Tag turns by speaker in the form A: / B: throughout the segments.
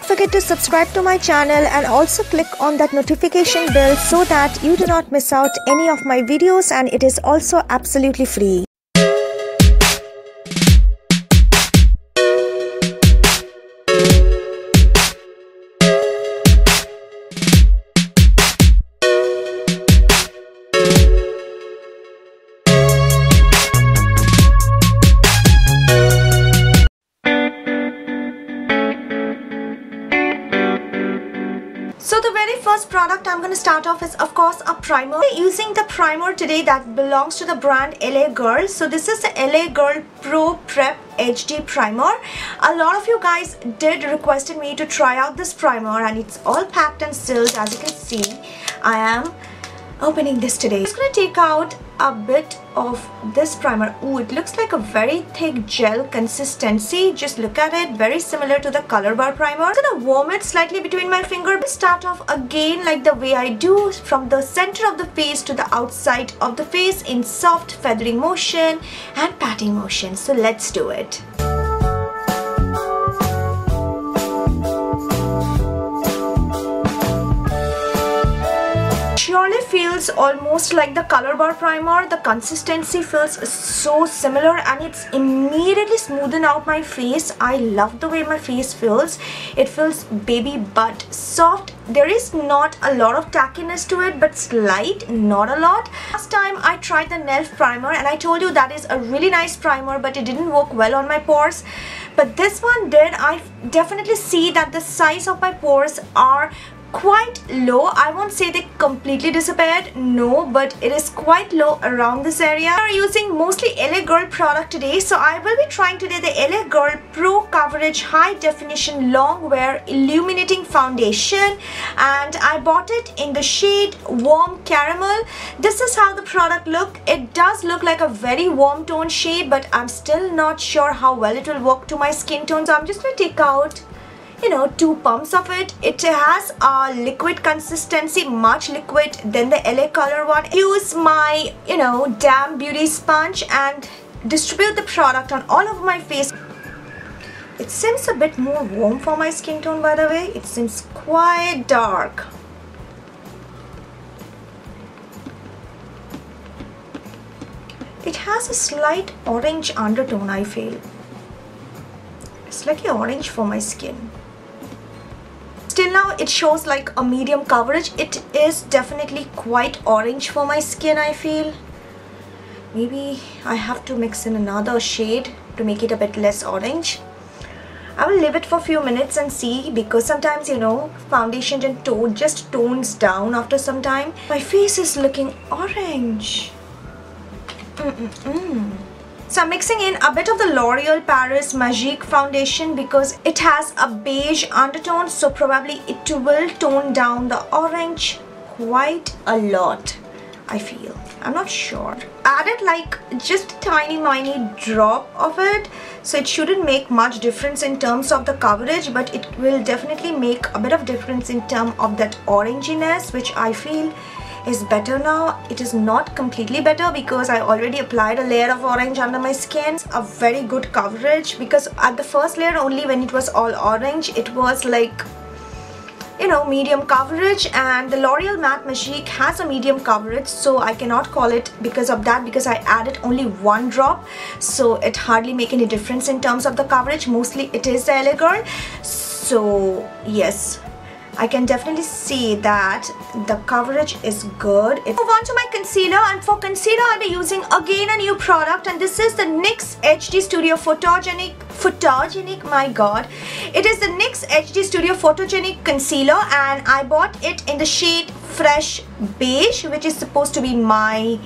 A: not forget to subscribe to my channel and also click on that notification bell so that you do not miss out any of my videos, and it is also absolutely free.
B: So the very first product I'm going to start off is of course a primer. We're using the primer today that belongs to the brand LA Girl. So this is the LA Girl Pro Prep HD primer. A lot of you guys did requested me to try out this primer, and it's all packed and sealed. As you can see, I am opening this today. I'm just going to take out a bit of this primer. Ooh, it looks like a very thick gel consistency. Just look at it, very similar to the Color Bar primer. I'm going to warm it slightly between my fingers. Start off again like the way I do, from the center of the face to the outside of the face in soft feathering motion and patting motion. So let's do it. Surely feels almost like the Color Bar primer. The consistency feels so similar, and it's immediately smoothen out my face. I love the way my face feels. It feels baby butt soft. There is not a lot of tackiness to it, but slight, not a lot. Last time I tried the NELF primer, and I told you that is a really nice primer, but it didn't work well on my pores. But this one did. I definitely see that the size of my pores are quite low. I won't say they completely disappeared, no, but it is quite low around this area. We are using mostly LA Girl product today, so I will be trying today the LA Girl Pro Coverage High Definition Long Wear Illuminating Foundation, and I bought it in the shade Warm Caramel. This is how the product look. It does look like a very warm tone shade, but I'm still not sure how well it will work to my skin tone, so I'm just going to take out 2 pumps of it. It has a liquid consistency, much liquid than the LA Color one. Use my damn beauty sponge and distribute the product on all of my face. It seems a bit more warm for my skin tone, by the way. It seems quite dark. It has a slight orange undertone, I feel. Slightly orange for my skin. Still now it shows like a medium coverage. It is definitely quite orange for my skin, I feel. Maybe I have to mix in another shade to make it a bit less orange. I will leave it for a few minutes and see, because sometimes foundation and just tones down after some time. My face is looking orange. So I'm mixing in a bit of the L'Oreal Paris Magique foundation because it has a beige undertone, so probably it will tone down the orange quite a lot, I feel. I'm not sure. Added like just a tiny drop of it, so it shouldn't make much difference in terms of the coverage, but it will definitely make a bit of difference in terms of that oranginess, which I feel is better now. It is not completely better because I already applied a layer of orange under my skin. It's a very good coverage, because at the first layer only, when it was all orange, it was like medium coverage, and the L'Oreal Matte Magique has a medium coverage, so I cannot call it because of that, because I added only 1 drop, so it hardly make any difference in terms of the coverage. Mostly it is the LA Girl, so yes, I can definitely see that the coverage is good. Move on to my concealer, and for concealer I'll be using again a new product, and this is the NYX HD Studio Photogenic, my god. It is the NYX HD Studio Photogenic Concealer, and I bought it in the shade Fresh Beige, which is supposed to be my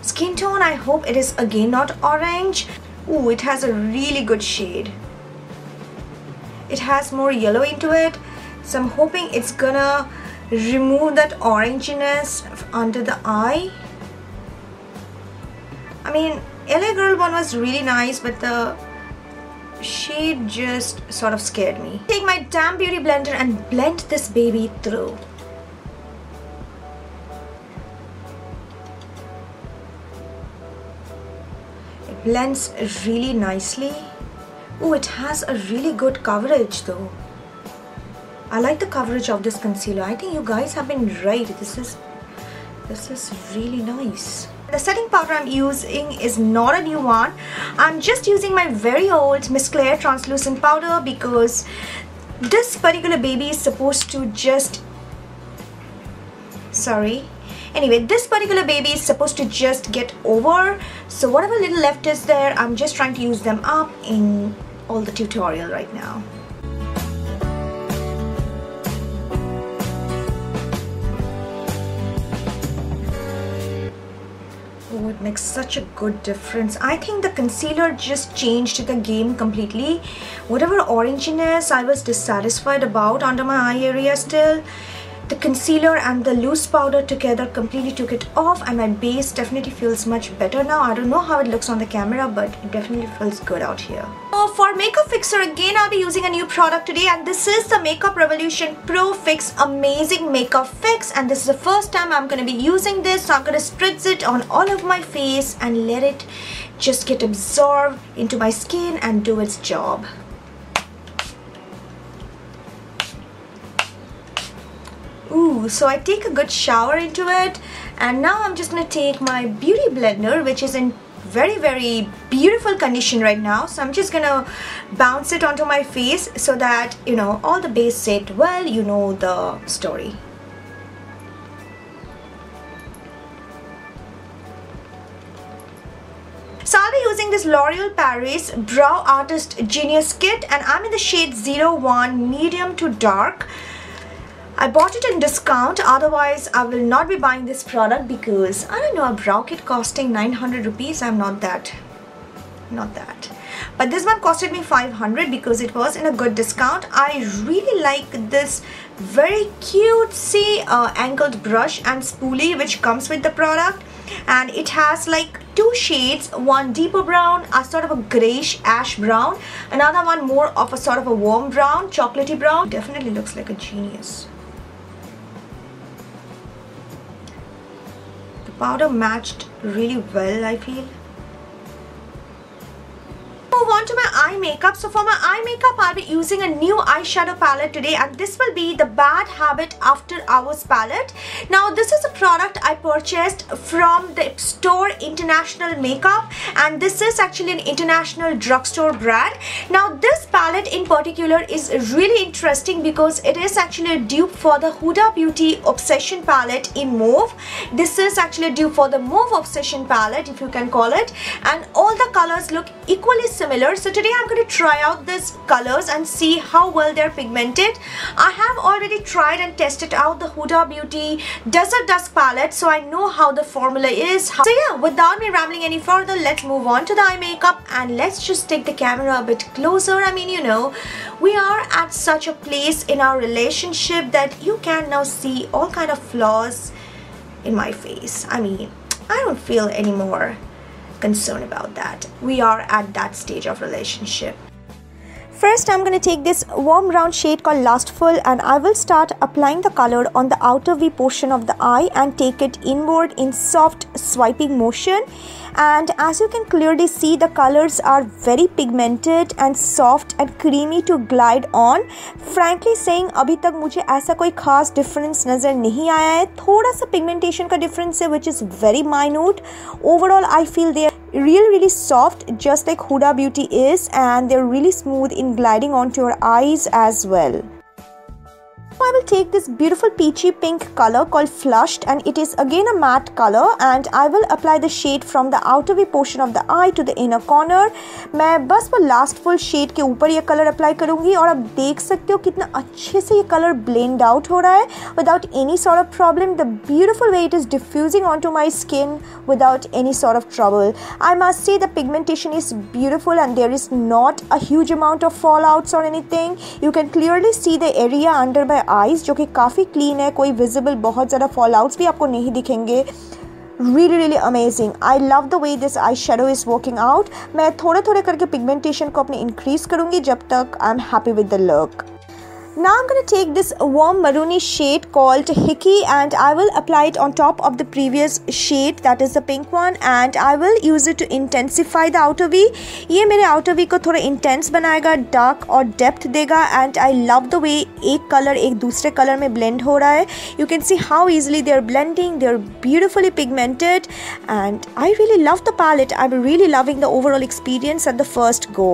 B: skin tone. I hope it is again not orange. Ooh, it has a really good shade. It has more yellow into it. So I'm hoping it's gonna remove that oranginess under the eye. I mean, LA Girl one was really nice, but the shade just sort of scared me. Take my damn beauty blender and blend this baby through. It blends really nicely. Oh, it has a really good coverage though. I like the coverage of this concealer. I think you guys have been right. This is really nice. The setting powder I'm using is not a new one. I'm just using my very old Miss Claire translucent powder because this particular baby is supposed to just... Anyway, this particular baby is supposed to just get over. So whatever little left is there, I'm just trying to use them up in all the tutorial right now. Oh, it makes such a good difference. I think the concealer just changed the game completely. Whatever oranginess I was dissatisfied about under my eye area still, the concealer and the loose powder together completely took it off, and my base definitely feels much better now. I don't know how it looks on the camera, but it definitely feels good out here. So for makeup fixer, again I'll be using a new product today, and this is the Makeup Revolution Pro Fix Amazing Makeup Fix, and this is the first time I'm going to be using this. So I'm going to spritz it on all of my face and let it just get absorbed into my skin and do its job. Ooh, so I take a good shower into it, and now I'm just going to take my beauty blender, which is in very beautiful condition right now. So I'm just going to bounce it onto my face so that, you know, all the base set well, you know the story. So I'll be using this L'Oreal Paris Brow Artist Genius Kit, and I'm in the shade 01 medium to dark. I bought it in discount, otherwise I will not be buying this product because I don't know, a brow kit costing 900 rupees, I'm not that. But this one costed me 500 because it was in a good discount. I really like this very cutesy angled brush and spoolie which comes with the product, and it has like two shades, one deeper brown, a sort of a grayish ash brown, another one more of a sort of a warm brown, chocolatey brown. Definitely looks like a genius. Powder matched really well, I feel. Move on to my eye makeup. So for my eye makeup, I'll be using a new eyeshadow palette today, and this will be the Bad Habit After Hours palette. Now this is a product I purchased from the store International Makeup, and this is actually an international drugstore brand. Now this palette in particular is really interesting because it is actually a dupe for the Huda Beauty Obsession palette in Mauve. This is actually a dupe for the Mauve Obsession palette, if you can call it, and all the colors look equally similar. So today I'm going to try out these colors and see how well they're pigmented. I have already tried and tested out the Huda Beauty Desert Dusk palette, so I know how the formula is. So yeah, without me rambling any further, let's move on to the eye makeup, and let's just take the camera a bit closer. I mean, you know, we are at such a place in our relationship that you can now see all kind of flaws in my face. I mean, I don't feel any more concerned about that. We are at that stage of relationship.
A: First, I'm going to take this warm brown shade called Lustful, and I will start applying the color on the outer V portion of the eye and take it inward in soft swiping motion. And as you can clearly see, the colors are very pigmented and soft and creamy to glide on. Frankly saying, अभी तक मुझे ऐसा कोई खास difference नज़र नहीं आया है. थोड़ा सा pigmentation का difference है, which is very minute. Overall, I feel they are really soft, just like Huda Beauty is, and they're really smooth in gliding onto your eyes as well. I will take this beautiful peachy pink color called Flushed, and it is again a matte color, and I will apply the shade from the outer V portion of the eye to the inner corner. मैं बस वो Lustful shade के ऊपर ये color apply करूँगी, और आप देख सकते हो कितना अच्छे से ये color blend out हो रहा है without any sort of problem. The beautiful way it is diffusing onto my skin without any sort of trouble. I must say the pigmentation is beautiful, and there is not a huge amount of fallouts or anything. You can clearly see the area under my eyes जो कि काफ़ी clean है, कोई visible बहुत ज़्यादा फॉलआउट्स भी आपको नहीं दिखेंगे. really amazing. I love the way this eyeshadow is working out. मैं थोड़े थोड़े करके पिगमेंटेशन को अपने इंक्रीज करूँगी जब तक I'm happy with the look. Now I'm going to take this warm maroony shade called Hickey and I will apply it on top of the previous shade, that is the pink one, and I will use it to intensify the outer V. ये मेरे outer V को थोड़ा intense बनाएगा, dark और depth देगा, and I love the way एक color एक दूसरे color में blend हो रहा है. You can see how easily they are blending. They are beautifully pigmented and I really love the palette. I'm really loving the overall experience at the first go.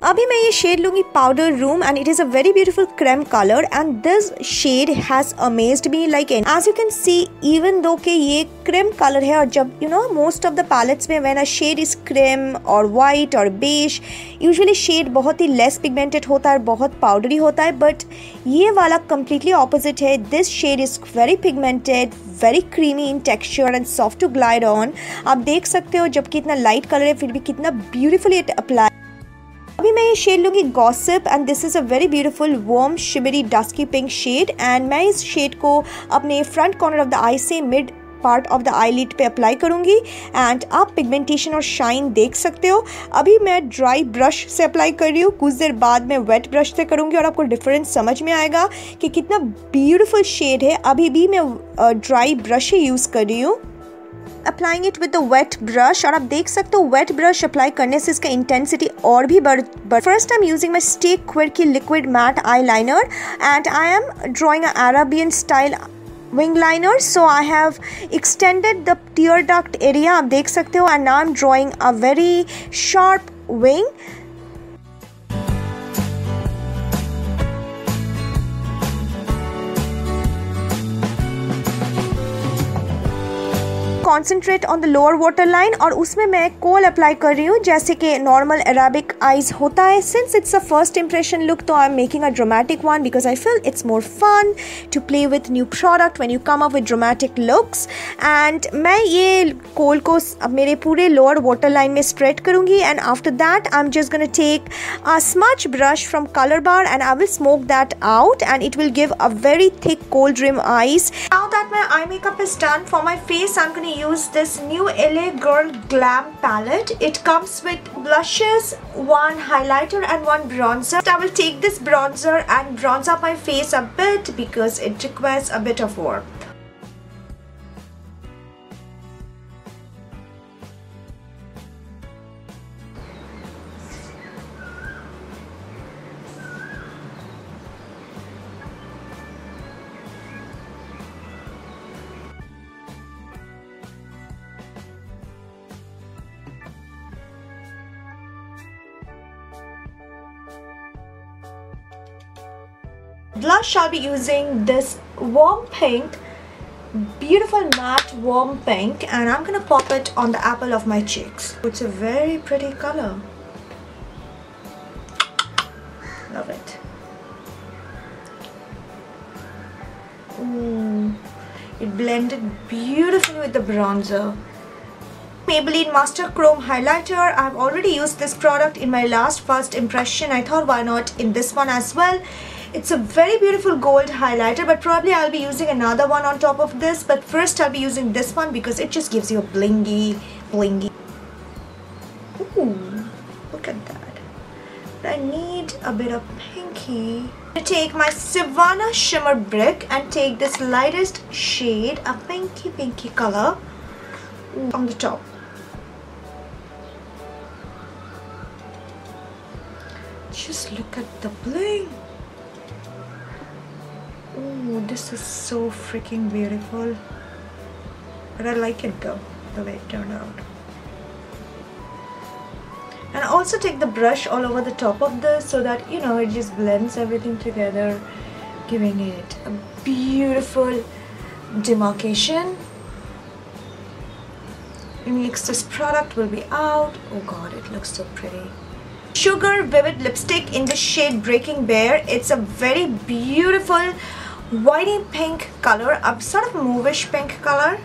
A: अभी मैं ये shade लूँगी powder room and it is a very beautiful cream color and this shade has amazed me like as you can see even though कि ये cream color है और जब you know most of the palettes में when a shade is cream or white or beige usually shade बहुत ही less pigmented होता है, बहुत powdery होता है, but ये वाला completely opposite है. This shade is very pigmented, very creamy in texture and soft to glide on. आप देख सकते हो जबकि इतना light color है फिर भी कितना beautifully it apply. अभी मैं ये शेड लूँगी gossip and this is a very beautiful warm shimmery dusky pink shade and मैं इस शेड को अपने front corner of the eye से mid part of the eyelid पे अप्लाई करूँगी एंड आप पिगमेंटेशन और शाइन देख सकते हो. अभी मैं ड्राई ब्रश से अप्लाई कर रही हूँ, कुछ देर बाद मैं वेट ब्रश से करूँगी और आपको डिफरेंस समझ में आएगा कि कितना ब्यूटीफुल शेड है. अभी भी मैं ड्राई ब्रश ही यूज़ कर रही हूँ. Applying it with the wet brush और आप देख सकते हो वेट ब्रश अप्लाई करने से इसका इंटेंसिटी और भी बढ़. First I am using my stay quirky liquid matte eyeliner and I am drawing a Arabian style wing liner, so I have extended the tear duct area, आप देख सकते हो, and now I'm drawing a very sharp wing. Concentrate on the lower water line और उसमें मैं कोल apply कर रही हूँ जैसे कि नॉर्मल अरेबिक आइज होता है. Since it's a first impression look तो I am making a dramatic one because I feel it's more fun to play with new product when you come up with dramatic looks. And मैं ये kohl को मेरे पूरे lower waterline में spread करूँगी and after that I am just gonna take a smudge brush from colour bar and I will smoke that out and it will give a very thick cold rim eyes.
B: Now that my eye makeup is done for my face, I'm going to use this new LA Girl Glam palette. It comes with blushes, one highlighter and one bronzer. I will take this bronzer and bronze up my face a bit because it requires a bit of warmth. Blush, I'll be using this warm pink, beautiful matte warm pink, and I'm gonna pop it on the apple of my cheeks. It's a very pretty color. Love it. Ooh, it blended beautifully with the bronzer. Maybelline Master Chrome Highlighter. I've already used this product in my last first impression. I thought why not in this one as well. It's a very beautiful gold highlighter, but probably I'll be using another one on top of this. But first I'll be using this one because it just gives you a blingy. Ooh, look at that. But I need a bit of pinky. I'm going to take my SIvanna Shimmer Brick and take this lightest shade, a pinky color, on the top. Just look at the bling. Ooh, this is so freaking beautiful. But I like it though, the way it turned out. And also take the brush all over the top of this so that, you know, it just blends everything together, giving it a beautiful demarcation. Next, this product will be out. Oh god, it looks so pretty. Sugar Vivid Lipstick in the shade Breaking Bear. It's a very beautiful whitey pink color, a sort of mauve-ish pink color.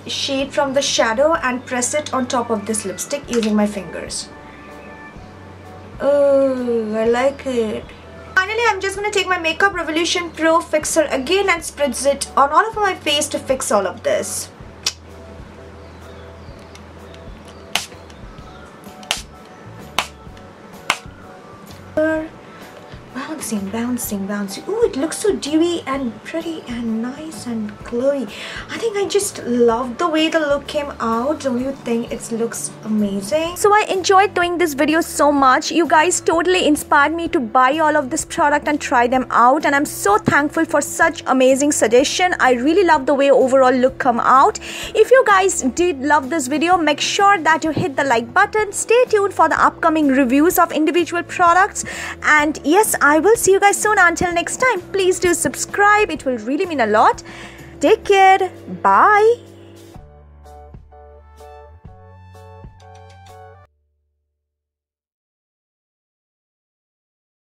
B: Shade from the shadow and press it on top of this lipstick using my fingers. Oh, I like it. finally, I'm just going to take my Makeup Revolution Pro Fixer again and spritz it on all of my face to fix all of this. Bouncing. Ooh, it looks so dewy and pretty and nice and glowy. I think I just love the way the look came out. Don't you think it looks amazing?
A: So I enjoyed doing this video so much. You guys totally inspired me to buy all of this product and try them out, and I'm so thankful for such amazing suggestion. I really love the way overall look come out. If you guys did love this video, make sure that you hit the like button. Stay tuned for the upcoming reviews of individual products, and yes, I will see you guys soon. Until next time, please do subscribe. It will really mean a lot. Take care. Bye.